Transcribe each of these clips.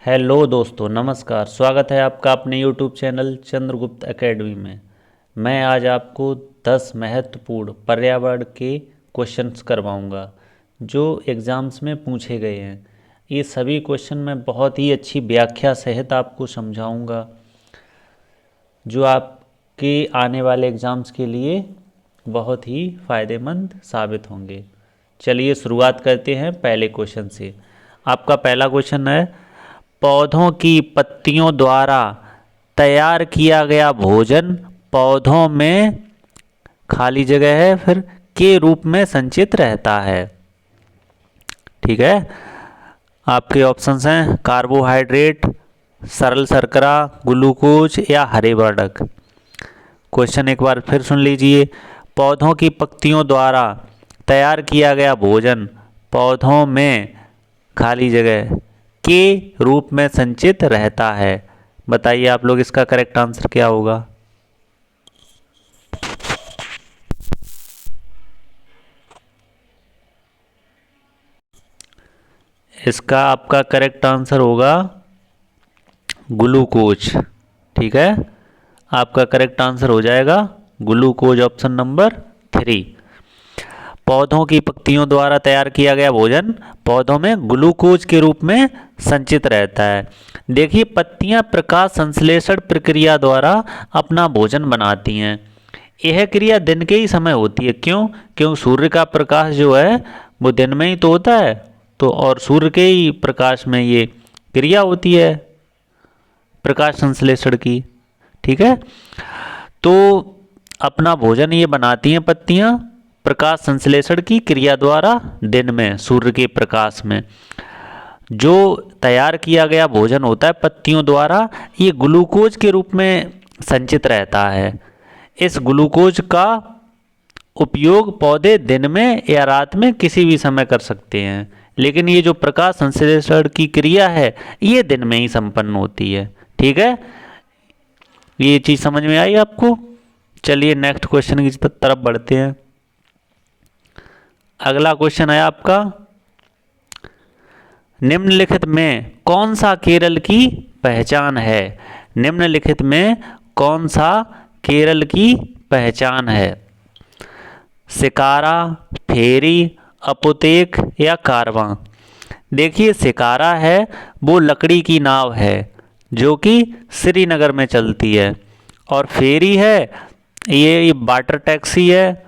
Hello दोस्तों, नमस्कार। स्वागत है आपका अपने यूट्यूब चैनल चंद्रगुप्त एकेडमी में। मैं आज आपको 10 महत्वपूर्ण पर्यावरण के क्वेश्चंस करवाऊंगा जो एग्ज़ाम्स में पूछे गए हैं। ये सभी क्वेश्चन मैं बहुत ही अच्छी व्याख्या सहित आपको समझाऊंगा जो आपके आने वाले एग्ज़ाम्स के लिए बहुत ही फ़ायदेमंद साबित होंगे। चलिए शुरुआत करते हैं पहले क्वेश्चन से। आपका पहला क्वेश्चन है, पौधों की पत्तियों द्वारा तैयार किया गया भोजन पौधों में खाली जगह है फिर के रूप में संचित रहता है। ठीक है, आपके ऑप्शंस हैं कार्बोहाइड्रेट, सरल शर्करा, ग्लूकोज या हरे वर्णक। क्वेश्चन एक बार फिर सुन लीजिए। पौधों की पत्तियों द्वारा तैयार किया गया भोजन पौधों में खाली जगह के रूप में संचित रहता है। बताइए आप लोग इसका करेक्ट आंसर क्या होगा। इसका आपका करेक्ट आंसर होगा ग्लूकोज। ठीक है, आपका करेक्ट आंसर हो जाएगा ग्लूकोज, ऑप्शन नंबर 3। पौधों की पत्तियों द्वारा तैयार किया गया भोजन पौधों में ग्लूकोज के रूप में संचित रहता है। देखिए, पत्तियां प्रकाश संश्लेषण प्रक्रिया द्वारा अपना भोजन बनाती हैं। यह क्रिया दिन के ही समय होती है। क्यों सूर्य का प्रकाश जो है वो दिन में ही तो होता है, तो और सूर्य के ही प्रकाश में ये क्रिया होती है प्रकाश संश्लेषण की। ठीक है, तो अपना भोजन ये बनाती हैं पत्तियां प्रकाश संश्लेषण की क्रिया द्वारा दिन में सूर्य के प्रकाश में। जो तैयार किया गया भोजन होता है पत्तियों द्वारा, ये ग्लूकोज के रूप में संचित रहता है। इस ग्लूकोज का उपयोग पौधे दिन में या रात में किसी भी समय कर सकते हैं, लेकिन ये जो प्रकाश संश्लेषण की क्रिया है ये दिन में ही संपन्न होती है। ठीक है, ये चीज़ समझ में आई आपको। चलिए नेक्स्ट क्वेश्चन की तरफ बढ़ते हैं। अगला क्वेश्चन है आपका, निम्नलिखित में कौन सा केरल की पहचान है। निम्नलिखित में कौन सा केरल की पहचान है। शिकारा, फेरी, अपुतेक या कारवां। देखिए, शिकारा है वो लकड़ी की नाव है जो कि श्रीनगर में चलती है, और फेरी है ये वाटर टैक्सी है।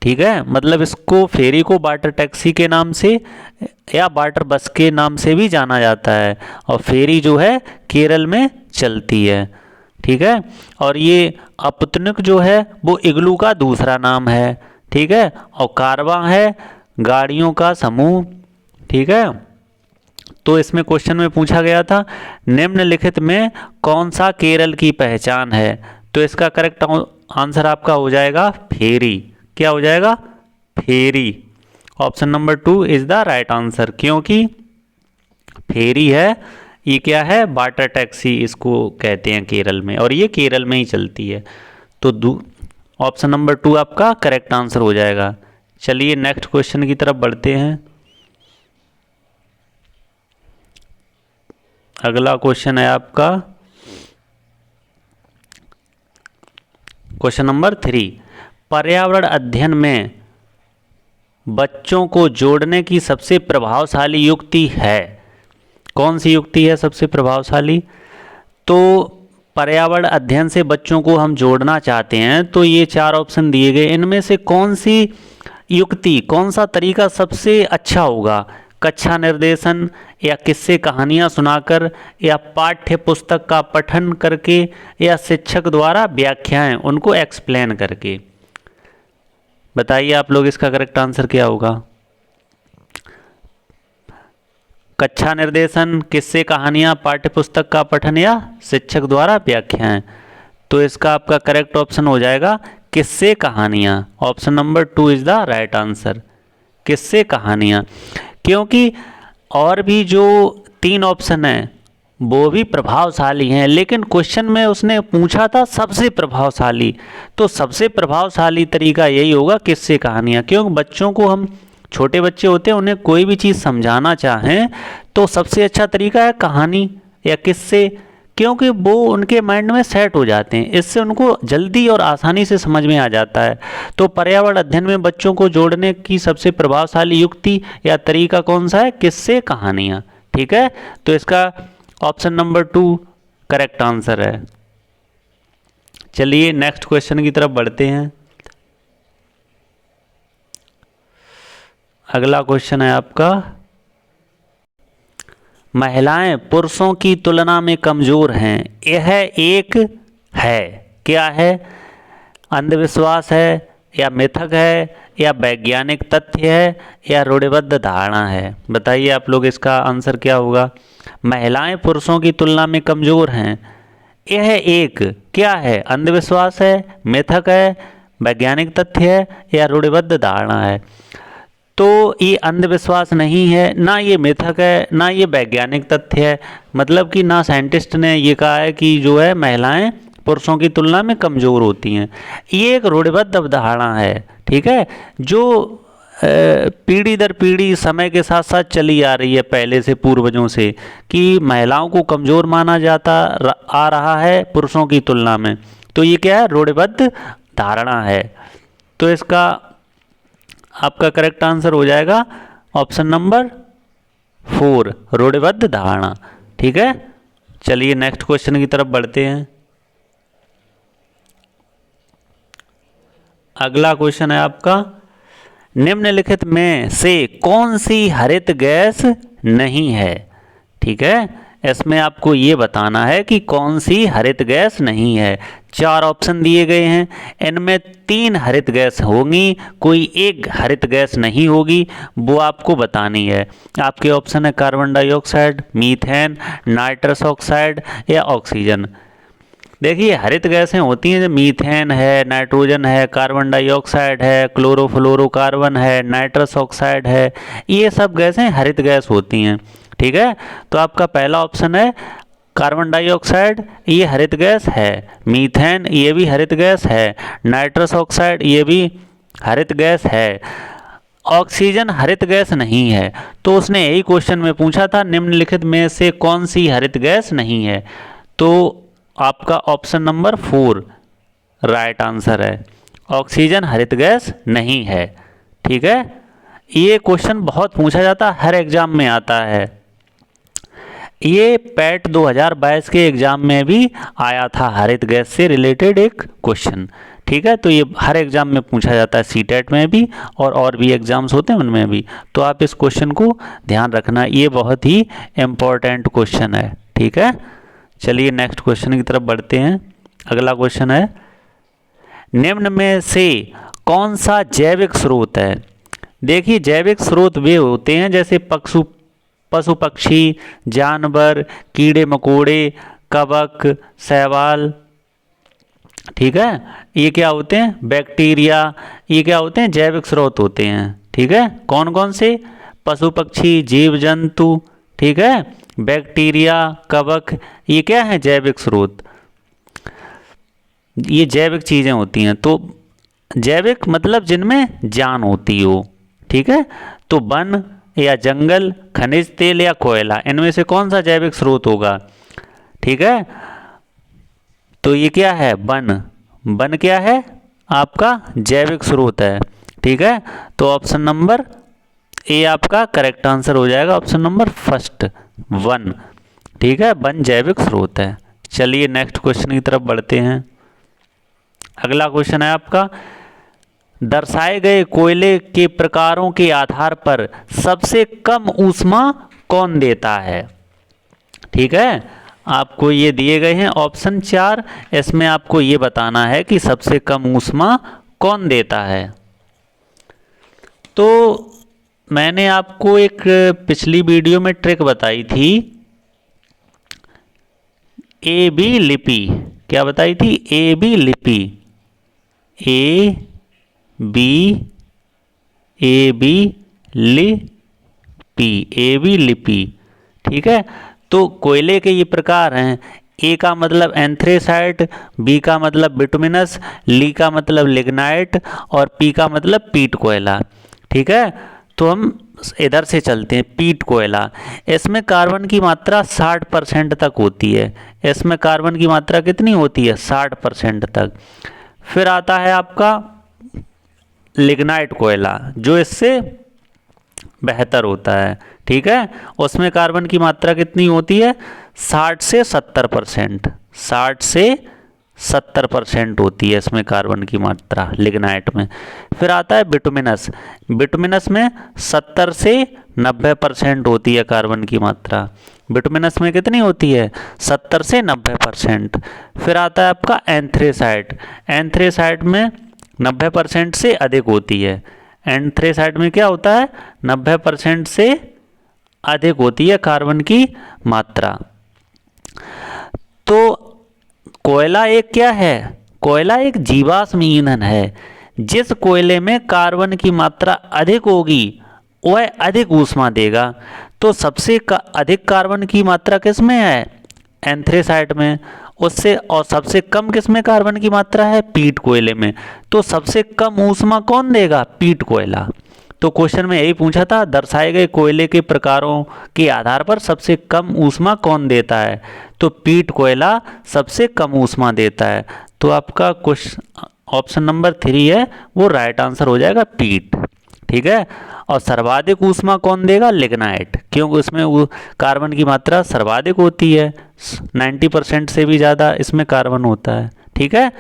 ठीक है, मतलब इसको फेरी को वाटर टैक्सी के नाम से या वाटर बस के नाम से भी जाना जाता है, और फेरी जो है केरल में चलती है। ठीक है, और ये अपुतनिक जो है वो इग्लू का दूसरा नाम है। ठीक है, और कारवां है गाड़ियों का समूह। ठीक है, तो इसमें क्वेश्चन में पूछा गया था निम्नलिखित में कौन सा केरल की पहचान है, तो इसका करेक्ट आंसर आपका हो जाएगा फेरी। क्या हो जाएगा, ferry. Option number 2 is the right answer, क्योंकि फेरी है ये क्या है, वाटर टैक्सी इसको कहते हैं केरल में, और ये केरल में ही चलती है। तो ऑप्शन नंबर 2 आपका करेक्ट आंसर हो जाएगा। चलिए नेक्स्ट क्वेश्चन की तरफ बढ़ते हैं। अगला क्वेश्चन है आपका क्वेश्चन नंबर 3। पर्यावरण अध्ययन में बच्चों को जोड़ने की सबसे प्रभावशाली युक्ति है। कौन सी युक्ति है सबसे प्रभावशाली। तो पर्यावरण अध्ययन से बच्चों को हम जोड़ना चाहते हैं, तो ये 4 ऑप्शन दिए गए, इनमें से कौन सी युक्ति, कौन सा तरीका सबसे अच्छा होगा। कक्षा निर्देशन, या किस्से कहानियाँ सुनाकर, या पाठ्य पुस्तक का पठन करके, या शिक्षक द्वारा व्याख्याएं उनको एक्सप्लेन करके। बताइए आप लोग इसका करेक्ट आंसर क्या होगा। कक्षा निर्देशन, किस्से कहानियाँ, पाठ्य पुस्तक का पठन या शिक्षक द्वारा व्याख्याएं। तो इसका आपका करेक्ट ऑप्शन हो जाएगा किस्से कहानियाँ। Option number 2 is the right answer, किस्से कहानियाँ। क्योंकि और भी जो 3 ऑप्शन हैं वो भी प्रभावशाली हैं, लेकिन क्वेश्चन में उसने पूछा था सबसे प्रभावशाली, तो सबसे प्रभावशाली तरीका यही होगा किस्से कहानियाँ। क्योंकि बच्चों को हम छोटे बच्चे होते हैं, उन्हें कोई भी चीज़ समझाना चाहें तो सबसे अच्छा तरीका है कहानी या किस्से, क्योंकि वो उनके माइंड में सेट हो जाते हैं, इससे उनको जल्दी और आसानी से समझ में आ जाता है। तो पर्यावरण अध्ययन में बच्चों को जोड़ने की सबसे प्रभावशाली युक्ति या तरीका कौन सा है? किस्से, कहानियाँ। ठीक है, तो इसका ऑप्शन नंबर 2 करेक्ट आंसर है। चलिए नेक्स्ट क्वेश्चन की तरफ बढ़ते हैं। अगला क्वेश्चन है आपका, महिलाएं पुरुषों की तुलना में कमजोर हैं, यह एक है, क्या है? अंधविश्वास है या मिथक है या वैज्ञानिक तथ्य है या रूढ़िबद्ध धारणा है? बताइए आप लोग, इसका आंसर क्या होगा? महिलाएं पुरुषों की तुलना में कमजोर हैं, यह एक क्या है? अंधविश्वास है, मिथक है, वैज्ञानिक तथ्य है या रूढ़िबद्ध धारणा है? तो ये अंधविश्वास नहीं है, ना ये मिथक है, ना ये वैज्ञानिक तथ्य है। मतलब कि ना साइंटिस्ट ने ये कहा है कि जो है महिलाएं पुरुषों की तुलना में कमज़ोर होती हैं, ये एक रूढ़िबद्ध अवधारणा है। ठीक है, जो पीढ़ी दर पीढ़ी समय के साथ साथ चली आ रही है पहले से, पूर्वजों से, कि महिलाओं को कमज़ोर माना जाता आ रहा है पुरुषों की तुलना में। तो ये क्या है? रूढ़िबद्ध धारणा है। तो इसका आपका करेक्ट आंसर हो जाएगा ऑप्शन नंबर 4, रूढ़िबद्ध धारणा। ठीक है, चलिए नेक्स्ट क्वेश्चन की तरफ बढ़ते हैं। अगला क्वेश्चन है आपका, निम्नलिखित में से कौन सी हरित गैस नहीं है? ठीक है, इसमें आपको ये बताना है कि कौन सी हरित गैस नहीं है। 4 ऑप्शन दिए गए हैं, इनमें 3 हरित गैस होंगी, कोई एक हरित गैस नहीं होगी, वो आपको बतानी है। आपके ऑप्शन है carbon dioxide, methane, nitrous oxide या ऑक्सीजन। देखिए, हरित गैसें होती हैं, मीथेन है, नाइट्रोजन है, कार्बन डाइऑक्साइड है, क्लोरोफ्लोरोकार्बन है, नाइट्रस ऑक्साइड है, ये सब गैसें हरित गैस होती हैं। ठीक है, तो आपका पहला ऑप्शन है कार्बन डाइऑक्साइड, ये हरित गैस है, मीथेन ये भी हरित गैस है, नाइट्रस ऑक्साइड ये भी हरित गैस है, ऑक्सीजन हरित गैस नहीं है। तो उसने यही क्वेश्चन में पूछा था, निम्नलिखित में से कौन सी हरित गैस नहीं है? तो आपका ऑप्शन नंबर 4 राइट आंसर है, ऑक्सीजन हरित गैस नहीं है। ठीक है, ये क्वेश्चन बहुत पूछा जाता है, हर एग्जाम में आता है। ये पैट 2022 के एग्जाम में भी आया था, हरित गैस से रिलेटेड एक क्वेश्चन। ठीक है, तो ये हर एग्जाम में पूछा जाता है, सीटेट में भी और भी एग्जाम्स होते हैं उनमें भी। तो आप इस क्वेश्चन को ध्यान रखना, ये बहुत ही इम्पोर्टेंट क्वेश्चन है। ठीक है, चलिए नेक्स्ट क्वेश्चन की तरफ बढ़ते हैं। अगला क्वेश्चन है, निम्न में से कौन सा जैविक स्रोत है? देखिए, जैविक स्रोत वे होते हैं जैसे पशु पक्षी, जानवर, कीड़े मकोड़े, कवक, शैवाल। ठीक है, ये क्या होते हैं? बैक्टीरिया, ये क्या होते हैं? जैविक स्रोत होते हैं। ठीक है, कौन कौन से? पशु पक्षी, जीव जंतु, ठीक है, बैक्टीरिया, कवक, ये क्या है? जैविक स्रोत, ये जैविक चीज़ें होती हैं। तो जैविक मतलब जिनमें जान होती हो। ठीक है, तो वन या जंगल, खनिज तेल या कोयला, इनमें से कौन सा जैविक स्रोत होगा? ठीक है, तो ये क्या है? वन। वन क्या है? आपका जैविक स्रोत है। ठीक है, तो ऑप्शन नंबर ए आपका करेक्ट आंसर हो जाएगा, ऑप्शन नंबर 1 वन। ठीक है, वन जैविक स्रोत है। चलिए नेक्स्ट क्वेश्चन की तरफ बढ़ते हैं। अगला क्वेश्चन है आपका, दर्शाए गए कोयले के प्रकारों के आधार पर सबसे कम ऊष्मा कौन देता है? ठीक है, आपको ये दिए गए हैं ऑप्शन 4, इसमें आपको ये बताना है कि सबसे कम ऊष्मा कौन देता है। तो मैंने आपको एक पिछली वीडियो में ट्रिक बताई थी, ए बी लिपि। क्या बताई थी? ए बी लिपि, ए बी लिपि, ए बी लिपि। ठीक है, तो कोयले के ये प्रकार हैं, ए का मतलब एंथ्रेसाइट, बी का मतलब बिटुमिनस, ली का मतलब लिग्नाइट और पी का मतलब पीट कोयला। ठीक है, तो हम इधर से चलते हैं। पीट कोयला, इसमें कार्बन की मात्रा 60% तक होती है। इसमें कार्बन की मात्रा कितनी होती है? 60% तक। फिर आता है आपका लिग्नाइट कोयला, जो इससे बेहतर होता है, ठीक है। उसमें कार्बन की मात्रा कितनी होती है? 60 से 70%। 60 से 70% होती है इसमें कार्बन की मात्रा, लिग्नाइट में। फिर आता है बिटुमिनस। बिटुमिनस में 70 से 90% होती है कार्बन की मात्रा। बिटुमिनस में कितनी होती है? 70 से 90%। फिर आता है आपका एंथ्रेसाइट। एंथ्रेसाइट में 90% से अधिक होती है। एंथ्रेसाइट में क्या होता है? 90% से अधिक होती है कार्बन की मात्रा। तो कोयला एक क्या है? कोयला एक जीवाश्म ईंधन है। जिस कोयले में कार्बन की मात्रा अधिक होगी वह अधिक ऊष्मा देगा। तो सबसे अधिक कार्बन की मात्रा किस में है? एंथ्रेसाइट में। उससे और सबसे कम किस में कार्बन की मात्रा है? पीट कोयले में। तो सबसे कम ऊष्मा कौन देगा? पीट कोयला। तो क्वेश्चन में यही पूछा था, दर्शाए गए कोयले के प्रकारों के आधार पर सबसे कम ऊष्मा कौन देता है? तो पीट कोयला सबसे कम ऊष्मा देता है। तो आपका क्वेश्चन ऑप्शन नंबर 3 है वो राइट आंसर हो जाएगा, पीट, ठीक है। और सर्वाधिक ऊष्मा कौन देगा? लिग्नाइट, क्योंकि उसमें वो कार्बन की मात्रा सर्वाधिक होती है, 90% से भी ज़्यादा इसमें कार्बन होता है, ठीक है।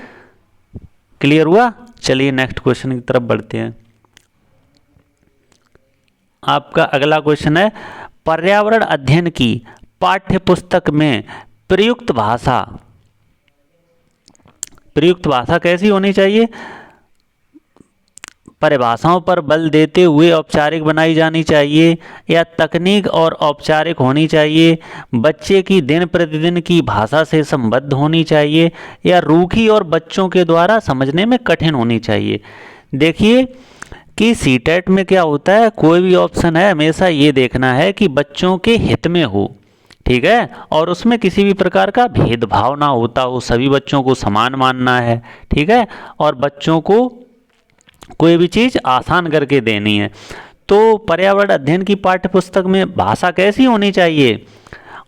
क्लियर हुआ? चलिए नेक्स्ट क्वेश्चन की तरफ बढ़ते हैं। आपका अगला क्वेश्चन है, पर्यावरण अध्ययन की पाठ्य पुस्तक में प्रयुक्त भाषा कैसी होनी चाहिए? परिभाषाओं पर बल देते हुए औपचारिक बनाई जानी चाहिए, या तकनीक और औपचारिक होनी चाहिए, बच्चे की दिन प्रतिदिन की भाषा से संबद्ध होनी चाहिए, या रूखी और बच्चों के द्वारा समझने में कठिन होनी चाहिए। देखिए कि सीटेट में क्या होता है, कोई भी ऑप्शन है हमेशा ये देखना है कि बच्चों के हित में हो, ठीक है, और उसमें किसी भी प्रकार का भेदभाव ना होता हो, सभी बच्चों को समान मानना है, ठीक है, और बच्चों को कोई भी चीज़ आसान करके देनी है। तो पर्यावरण अध्ययन की पाठ्य पुस्तक में भाषा कैसी होनी चाहिए?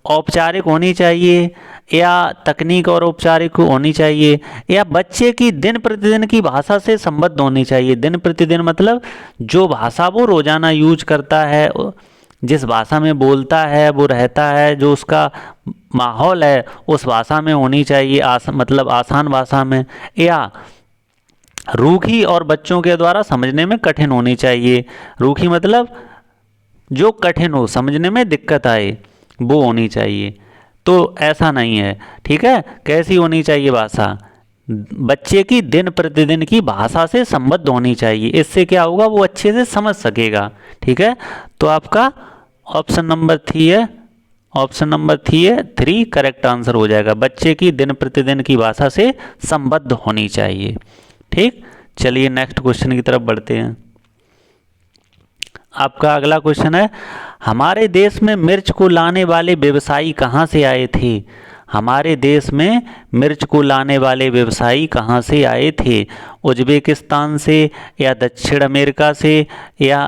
औपचारिक होनी चाहिए, या तकनीक और औपचारिक होनी चाहिए, या बच्चे की दिन प्रतिदिन की भाषा से संबद्ध होनी चाहिए। दिन प्रतिदिन मतलब जो भाषा वो रोज़ाना यूज करता है, जिस भाषा में बोलता है वो रहता है, जो उसका माहौल है उस भाषा में होनी चाहिए, मतलब आसान भाषा में, या रूखी और बच्चों के द्वारा समझने में कठिन होनी चाहिए। रूखी मतलब जो कठिन हो, समझने में दिक्कत आए, वो होनी चाहिए। तो ऐसा नहीं है, ठीक है। कैसी होनी चाहिए भाषा? बच्चे की दिन प्रतिदिन की भाषा से संबद्ध होनी चाहिए। इससे क्या होगा, वो अच्छे से समझ सकेगा, ठीक है। तो आपका ऑप्शन नंबर 3 है, ऑप्शन नंबर 3 करेक्ट आंसर हो जाएगा। बच्चे की दिन प्रतिदिन की भाषा से संबद्ध होनी चाहिए, ठीक। चलिए नेक्स्ट क्वेश्चन की तरफ बढ़ते हैं। आपका अगला क्वेश्चन है, हमारे देश में मिर्च को लाने वाले व्यवसायी कहाँ से आए थे? हमारे देश में मिर्च को लाने वाले व्यवसायी कहाँ से आए थे? उज्बेकिस्तान से, या दक्षिण अमेरिका से, या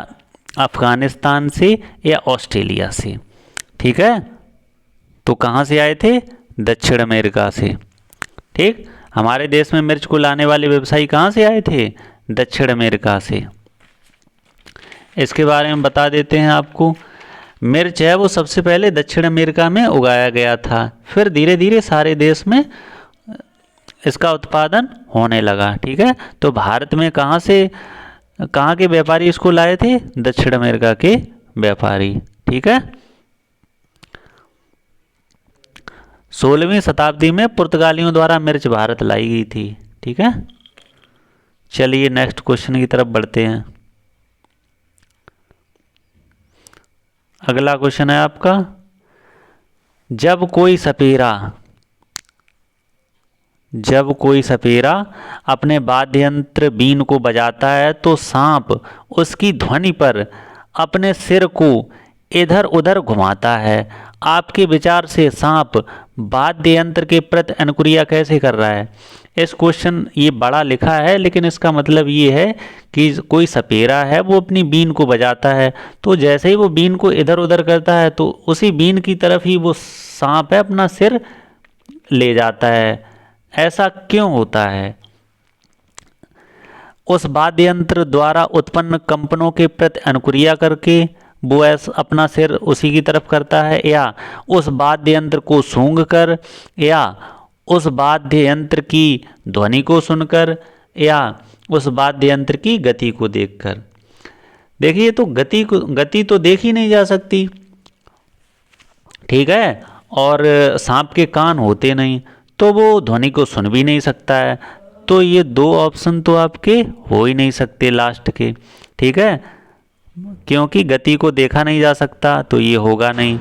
अफगानिस्तान से, या ऑस्ट्रेलिया से, ठीक है। तो कहाँ से आए थे? दक्षिण अमेरिका से, ठीक। हमारे देश में मिर्च को लाने वाले व्यवसायी कहाँ से आए थे? दक्षिण अमेरिका से। इसके बारे में बता देते हैं आपको। मिर्च है वो सबसे पहले दक्षिण अमेरिका में उगाया गया था, फिर धीरे धीरे सारे देश में इसका उत्पादन होने लगा, ठीक है। तो भारत में कहाँ के व्यापारी इसको लाए थे? दक्षिण अमेरिका के व्यापारी, ठीक है। 16वीं शताब्दी में पुर्तगालियों द्वारा मिर्च भारत लाई गई थी, ठीक है। चलिए नेक्स्ट क्वेश्चन की तरफ बढ़ते हैं। अगला क्वेश्चन है आपका, जब कोई सपेरा अपने वाद्य यंत्र बीन को बजाता है तो सांप उसकी ध्वनि पर अपने सिर को इधर उधर घुमाता है। आपके विचार से सांप वाद्य यंत्र के प्रति अनुक्रिया कैसे कर रहा है? इस क्वेश्चन ये बड़ा लिखा है लेकिन इसका मतलब ये है कि कोई सपेरा है वो अपनी बीन को बजाता है, तो जैसे ही वो बीन को इधर उधर करता है तो उसी बीन की तरफ ही वो सांप है अपना सिर ले जाता है। ऐसा क्यों होता है? उस वाद्य यंत्र द्वारा उत्पन्न कंपनों के प्रति अनुक्रिया करके वो ऐसा अपना सिर उसी की तरफ करता है, या उस वाद्य यंत्र को सूंघकर, या उस वाद्य यंत्र की ध्वनि को सुनकर, या उस वाद्य यंत्र की गति को देखकर। देखिए तो गति तो देखी नहीं जा सकती, ठीक है, और सांप के कान होते नहीं तो वो ध्वनि को सुन भी नहीं सकता है। तो ये दो ऑप्शन तो आपके हो ही नहीं सकते लास्ट के, ठीक है, क्योंकि गति को देखा नहीं जा सकता तो ये होगा नहीं,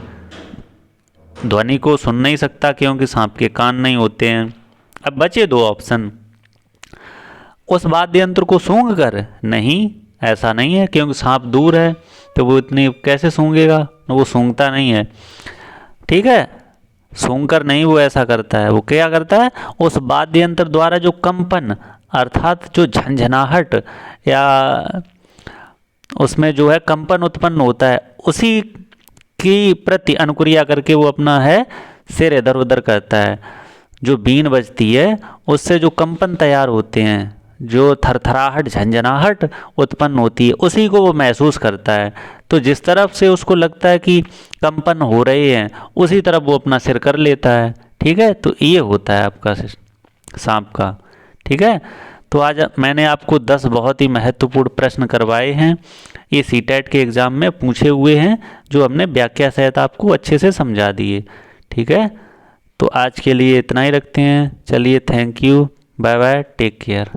ध्वनि को सुन नहीं सकता क्योंकि सांप के कान नहीं होते हैं। अब बचे दो ऑप्शन, उस वाद्य यंत्र को सूंघ कर, नहीं ऐसा नहीं है क्योंकि सांप दूर है तो वो इतनी कैसे सूंघेगा, वो सूंघता नहीं है, ठीक है, सूंघकर नहीं वो ऐसा करता है। वो क्या करता है, उस वाद्य यंत्र द्वारा जो कंपन अर्थात जो झंझनाहट या उसमें जो है कंपन उत्पन्न होता है उसी की प्रति अनुक्रिया करके वो अपना है सिर इधर उधर करता है। जो बीन बजती है उससे जो कंपन तैयार होते हैं, जो थरथराहट झंझनाहट उत्पन्न होती है, उसी को वो महसूस करता है। तो जिस तरफ से उसको लगता है कि कंपन हो रहे हैं उसी तरफ वो अपना सिर कर लेता है, ठीक है। तो ये होता है आपका सांप का, ठीक है। तो आज मैंने आपको 10 बहुत ही महत्वपूर्ण प्रश्न करवाए हैं, ये सीटेट के एग्ज़ाम में पूछे हुए हैं, जो हमने व्याख्या सहित आपको अच्छे से समझा दिए, ठीक है। तो आज के लिए इतना ही रखते हैं, चलिए thank you, bye bye, take care.